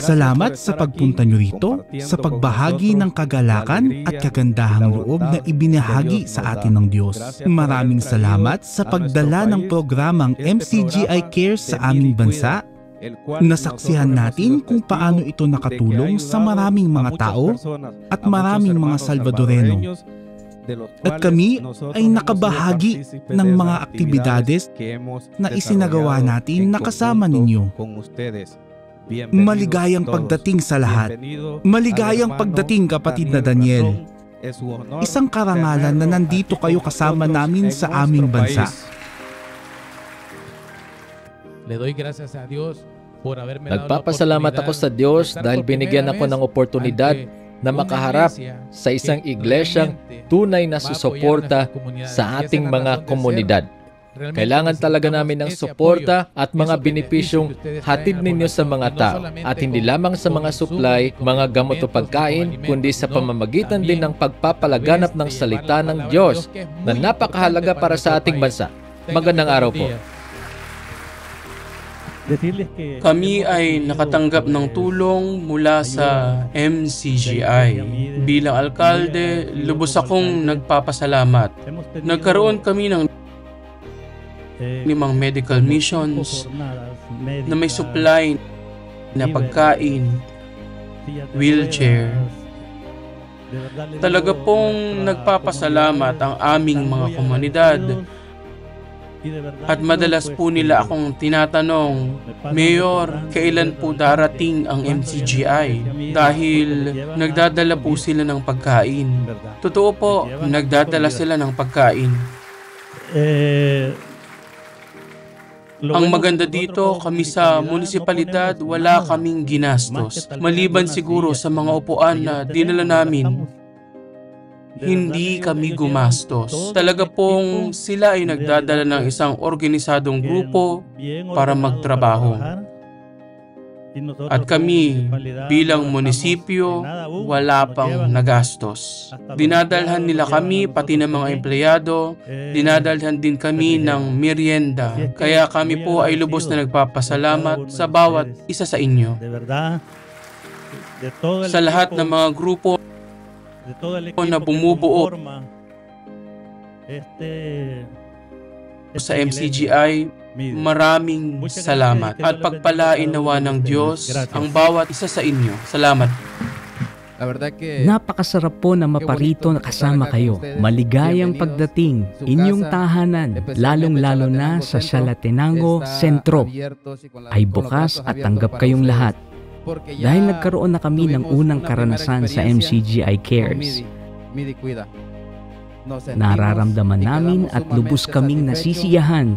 Salamat sa pagpunta nyo rito, sa pagbahagi ng kagalakan at kagandahang loob na ibinahagi sa atin ng Diyos. Maraming salamat sa pagdala ng programang MCGI Cares sa aming bansa. Nasaksihan natin kung paano ito nakatulong sa maraming mga tao at maraming mga Salvadoreno. At kami ay nakabahagi ng mga aktibidades na isinagawa natin na kasama ninyo. Maligayang pagdating sa lahat. Maligayang pagdating, kapatid na Daniel. Isang karangalan na nandito kayo kasama namin sa aming bansa. Nagpapasalamat ako sa Diyos dahil binigyan ako ng oportunidad na makaharap sa isang iglesyang tunay na susuporta sa ating mga komunidad. Kailangan talaga namin ng suporta at mga benepisyong hatid ninyo sa mga tao at hindi lamang sa mga supply, mga gamot o pagkain, kundi sa pamamagitan din ng pagpapalaganap ng salita ng Diyos na napakahalaga para sa ating bansa. Magandang araw po. Kami ay nakatanggap ng tulong mula sa MCGI. Bilang alkalde, lubos akong nagpapasalamat. Nagkaroon kami ng 5 medical missions na may supply na pagkain, wheelchair. Talaga pong nagpapasalamat ang aming mga komunidad. At madalas po nila akong tinatanong, Mayor, kailan po darating ang MCGI? Dahil nagdadala po sila ng pagkain. Totoo po, nagdadala sila ng pagkain. Ang maganda dito, kami sa munisipalidad, wala kaming ginastos. Maliban siguro sa mga upuan na dinala namin, hindi kami gumastos. Talaga pong sila ay nagdadala ng isang organisadong grupo para magtrabaho. At kami bilang munisipyo, wala pang nagastos. Dinadalhan nila kami, pati ng mga empleyado, dinadalhan din kami ng merienda. Kaya kami po ay lubos na nagpapasalamat sa bawat isa sa inyo. Sa lahat ng mga grupo na bumubuo sa MCGI, maraming salamat at pagpalain nawa ng Diyos ang bawat isa sa inyo. Salamat. Napakasarap po na maparito na kasama kayo. Maligayang pagdating inyong tahanan, lalong-lalo na sa Chalatenango Sentro, ay bukas at tanggap kayong lahat. Dahil nagkaroon na kami ng unang karanasan sa MCGI Cares, nararamdaman namin at lubos kaming nasisiyahan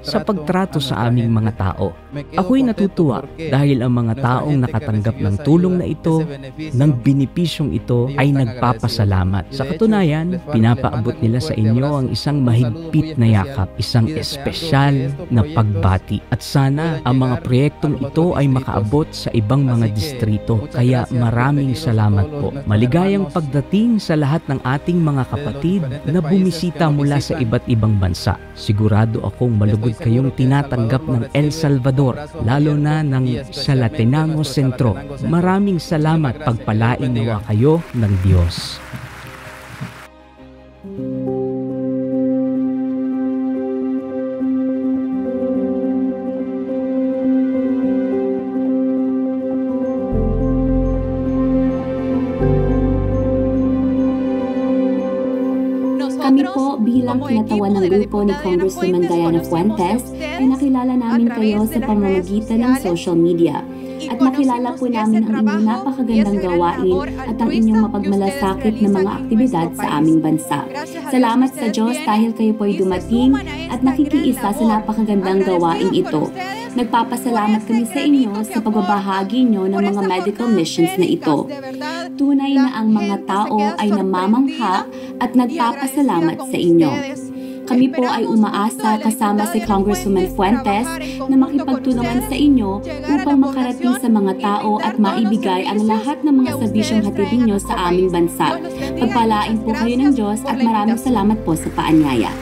sa pagtrato sa aming mga tao. Ako'y natutuwa dahil ang mga taong nakatanggap ng tulong na ito, ng benepisyong ito, ay nagpapasalamat. Sa katunayan, pinapaabot nila sa inyo ang isang mahigpit na yakap, isang espesyal na pagbati. At sana ang mga proyektong ito ay makaabot sa ibang mga distrito. Kaya maraming salamat po. Maligayang pagdating sa lahat ng ating mga kapatid na bumisita mula sa iba't ibang bansa. Sigurado akong malugod kayong tinatanggap ng El Salvador, lalo na ng Chalatenango Sentro. Maraming salamat, pagpalain nawa kayo ng Diyos. Kami po bilang kinatawan ng grupo ni Congresswoman Diana Fuentes ay nakilala namin kayo sa pamamagitan ng social media. at makilala po namin ang inyong napakagandang gawain at ang inyong mapagmalasakit na mga aktibidad sa aming bansa. Salamat sa Diyos dahil kayo po ay dumating at nakikiisa sa napakagandang gawain ito. Nagpapasalamat kami sa inyo sa pagbabahagi nyo ng mga medical missions na ito. Tunay na ang mga tao ay namamangha at nagpapasalamat sa inyo. Kami po ay umaasa kasama si Congresswoman Fuentes na makipagtulungan sa inyo upang makarating sa mga tao at maibigay ang lahat ng mga serbisyong hatid ninyo sa aming bansa. Pagpalain po kayo ng Diyos at maraming salamat po sa paanyaya.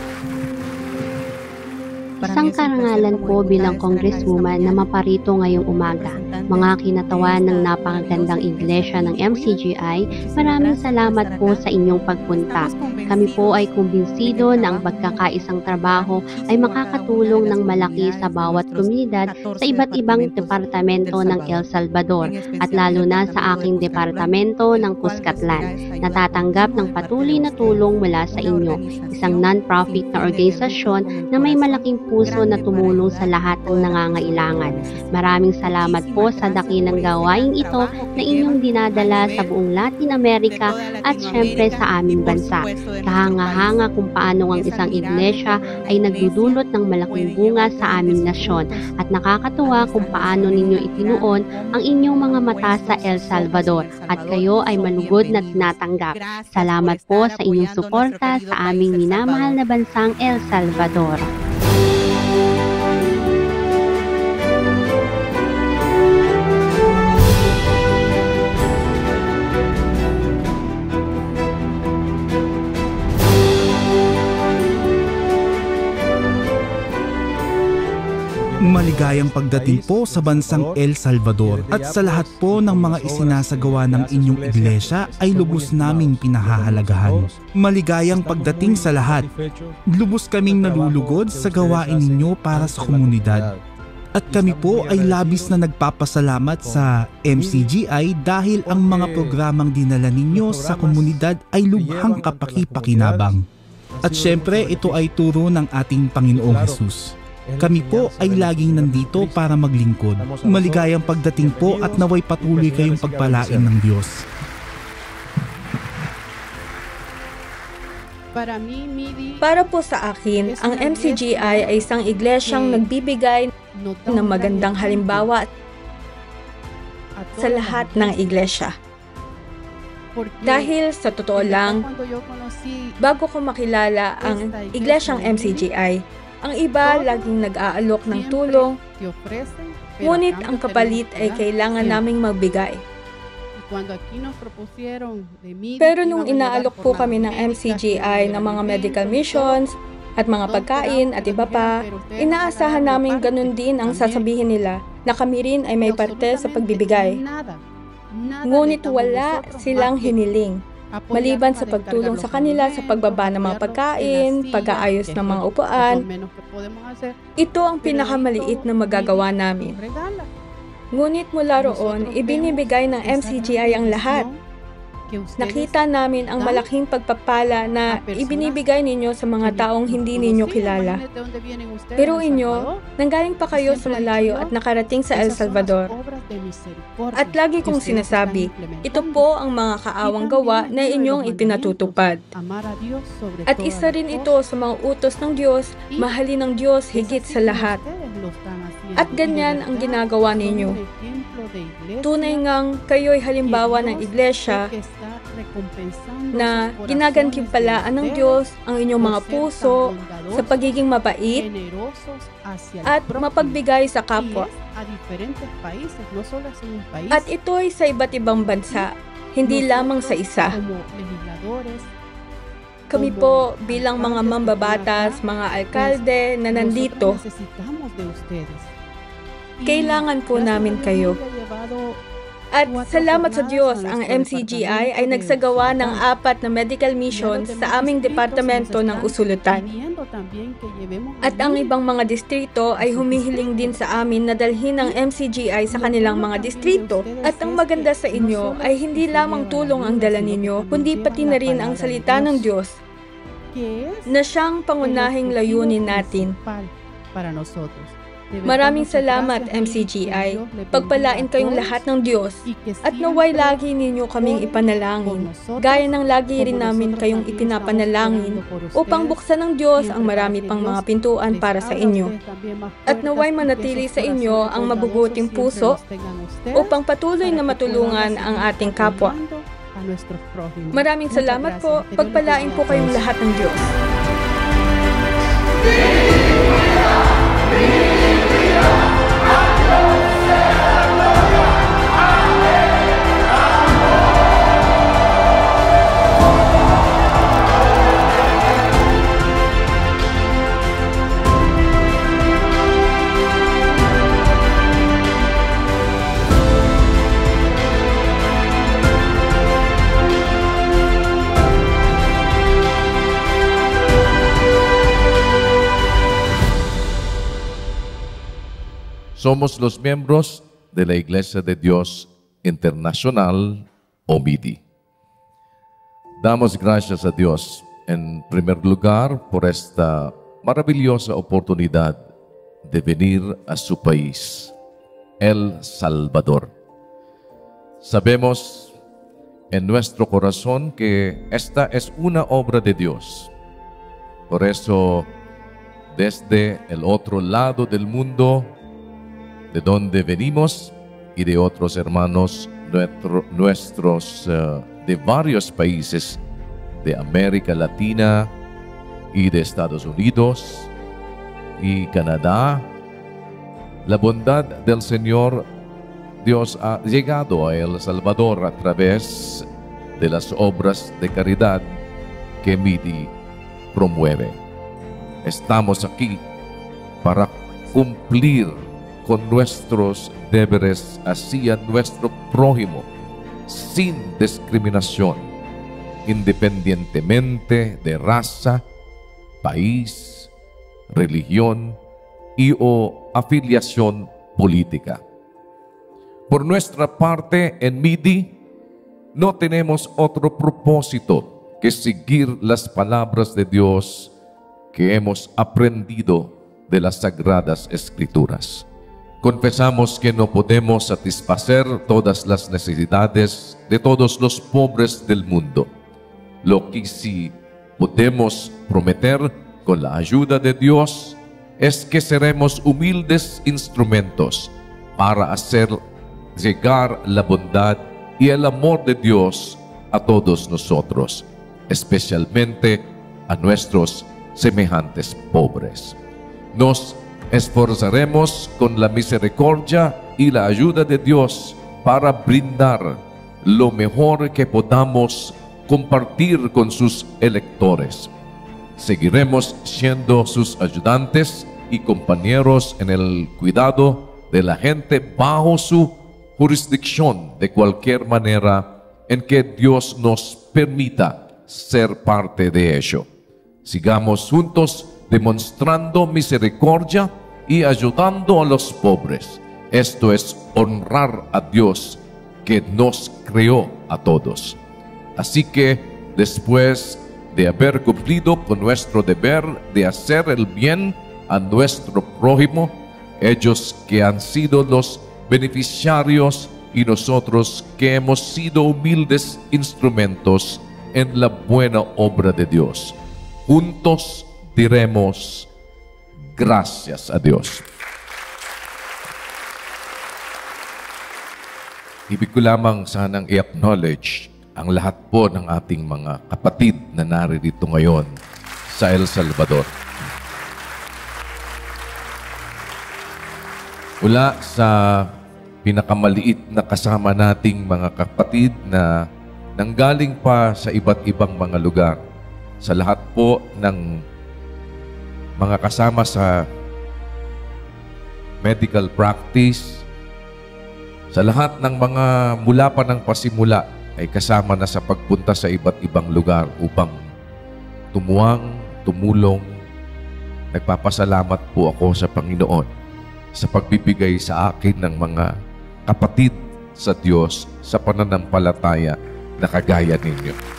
Isang karangalan po bilang congresswoman na maparito ngayong umaga. Mga kinatawan ng napakagandang iglesia ng MCGI, maraming salamat po sa inyong pagpunta. Kami po ay kumbinsido na ang pagkakaisang trabaho ay makakatulong ng malaki sa bawat komunidad sa iba't ibang departamento ng El Salvador at lalo na sa aking departamento ng Cuscatlan. Natatanggap ng patuloy na tulong mula sa inyo, isang non-profit na organisasyon na may malaking puso na tumulong sa lahat ng nangangailangan. Maraming salamat po sa dakilang gawain ito na inyong dinadala sa buong Latin America at syempre sa aming bansa. Kahanga-hanga kung paano ang isang iglesia ay nagdudulot ng malaking bunga sa aming nasyon at nakakatuwa kung paano ninyo itinuon ang inyong mga mata sa El Salvador at kayo ay malugod na tinatanggap. Salamat po sa inyong suporta sa aming minamahal na bansang El Salvador. Maligayang pagdating po sa bansang El Salvador at sa lahat po ng mga isinasagawa ng inyong iglesia ay lubos naming pinahahalagahan. Maligayang pagdating sa lahat. Lubos kaming nalulugod sa gawain ninyo para sa komunidad. At kami po ay labis na nagpapasalamat sa MCGI dahil ang mga programang dinala ninyo sa komunidad ay lubhang kapaki-pakinabang. At syempre ito ay turo ng ating Panginoong Hesus. Kami po ay laging nandito para maglingkod. Maligayang pagdating po at naway patuloy kayong pagpalain ng Diyos. Para po sa akin, ang MCGI ay isang iglesyang nagbibigay ng magandang halimbawa sa lahat ng iglesia. Dahil sa totoo lang, bago ko makilala ang iglesyang MCGI, ang iba laging nag-aalok ng tulong, ngunit ang kapalit ay kailangan naming magbigay. Pero nung inaalok po kami ng MCGI ng mga medical missions at mga pagkain at iba pa, inaasahan namin ganun din ang sasabihin nila na kami rin ay may parte sa pagbibigay. Ngunit wala silang hiniling. Maliban sa pagtulong sa kanila sa pagbaba ng mga pagkain, pag-aayos ng mga upuan, ito ang pinakamaliit na magagawa namin. Ngunit mula roon, ibinibigay ng MCGI ang lahat. Nakita namin ang malaking pagpapala na ibinibigay ninyo sa mga taong hindi ninyo kilala. Pero inyo, nanggaling pa kayo sa malayo at nakarating sa El Salvador. At lagi kong sinasabi, ito po ang mga kaawang gawa na inyong ipinatutupad. At isa rin ito sa mga utos ng Diyos, mahalin ng Diyos higit sa lahat. At ganyan ang ginagawa ninyo. Tunay ngang kayo'y halimbawa ng iglesia na ginagantimpalaan ng Diyos ang inyong mga puso sa pagiging mabait at mapagbigay sa kapwa. At ito ay sa iba't ibang bansa, hindi lamang sa isa. Kami po bilang mga mambabatas, mga alkalde na nandito, kailangan po namin kayo. At salamat sa Diyos, ang MCGI ay nagsagawa ng 4 na medical missions sa aming departamento ng Usulutan. At ang ibang mga distrito ay humihiling din sa amin na dalhin ang MCGI sa kanilang mga distrito. At ang maganda sa inyo ay hindi lamang tulong ang dala ninyo, kundi pati na rin ang salita ng Diyos na siyang pangunahing layunin natin. Maraming salamat, MCGI. Pagpalain kayong lahat ng Diyos at naway lagi ninyo kaming ipanalangin, gaya ng lagi rin namin kayong ipinapanalangin upang buksan ng Diyos ang marami pang mga pintuan para sa inyo. At naway manatili sa inyo ang mabubuting puso upang patuloy na matulungan ang ating kapwa. Maraming salamat po. Pagpalain po kayong lahat ng Diyos. Somos los miembros de la Iglesia de Dios Internacional, OMIDI. Damos gracias a Dios, en primer lugar, por esta maravillosa oportunidad de venir a su país, El Salvador. Sabemos en nuestro corazón que esta es una obra de Dios. Por eso, desde el otro lado del mundo, de donde venimos y de otros hermanos nuestros de varios países de América Latina y de Estados Unidos y Canadá, la bondad del Señor Dios ha llegado a El Salvador a través de las obras de caridad que MIDI promueve. Estamos aquí para cumplir con nuestros deberes hacia nuestro prójimo, sin discriminación, independientemente de raza, país, religión y o afiliación política. Por nuestra parte, en MIDI, no tenemos otro propósito que seguir las palabras de Dios que hemos aprendido de las Sagradas Escrituras. Confesamos que no podemos satisfacer todas las necesidades de todos los pobres del mundo. Lo que sí podemos prometer con la ayuda de Dios es que seremos humildes instrumentos para hacer llegar la bondad y el amor de Dios a todos nosotros, especialmente a nuestros semejantes pobres. Nos esforzaremos con la misericordia y la ayuda de Dios para brindar lo mejor que podamos compartir con sus electores. Seguiremos siendo sus ayudantes y compañeros en el cuidado de la gente bajo su jurisdicción de cualquier manera en que Dios nos permita ser parte de ello. Sigamos juntos demostrando misericordia y ayudando a los pobres. Esto es honrar a Dios que nos creó a todos. Así que después de haber cumplido con nuestro deber de hacer el bien a nuestro prójimo, ellos que han sido los beneficiarios y nosotros que hemos sido humildes instrumentos en la buena obra de Dios, juntos diremos gracias a Dios. Ibig ko lamang sanang i-acknowledge ang lahat po ng ating mga kapatid na naririto ngayon sa El Salvador. Mula sa pinakamaliit na kasama nating mga kapatid na nanggaling pa sa iba't ibang mga lugar, sa lahat po ng mga kasama sa medical practice, sa lahat ng mga mula pa ng pasimula ay kasama na sa pagpunta sa iba't ibang lugar upang tumuwang, tumulong. Nagpapasalamat po ako sa Panginoon sa pagbibigay sa akin ng mga kapatid sa Diyos sa pananampalataya na kagaya ninyo.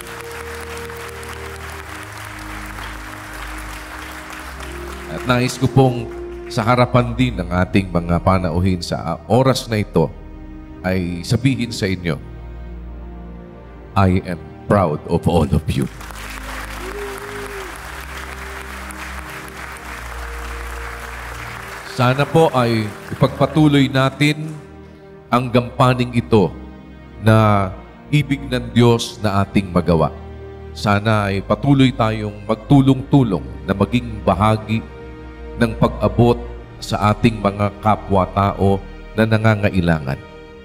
At nais ko pong sa harapan din ng ating mga panauhin sa oras na ito ay sabihin sa inyo, I am proud of all of you. Sana po ay ipagpatuloy natin ang gampaning ito na ibig ng Diyos na ating magawa. Sana ay patuloy tayong magtulong-tulong na maging bahagi ng pag-abot sa ating mga kapwa-tao na nangangailangan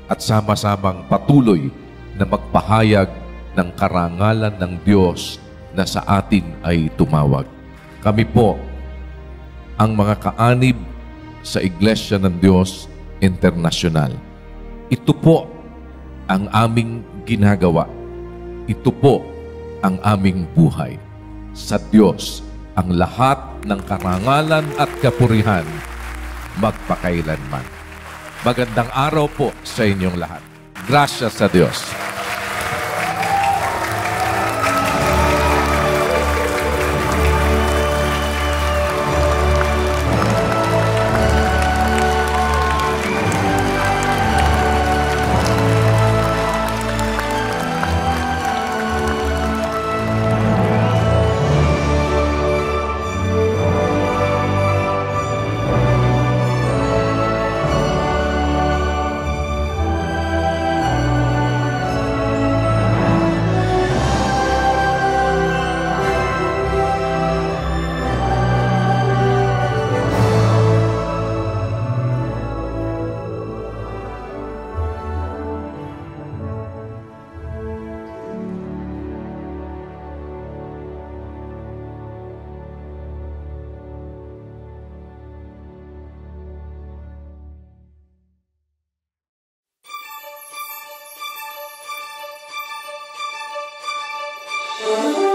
at sama-samang patuloy na magpahayag ng karangalan ng Diyos na sa atin ay tumawag. Kami po ang mga kaanib sa Iglesia ng Diyos International. Ito po ang aming ginagawa. Ito po ang aming buhay. Sa Diyos ang lahat ng karangalan at kapurihan magpakailanman. Magandang araw po sa inyong lahat. Gracias sa Diyos. Thank you.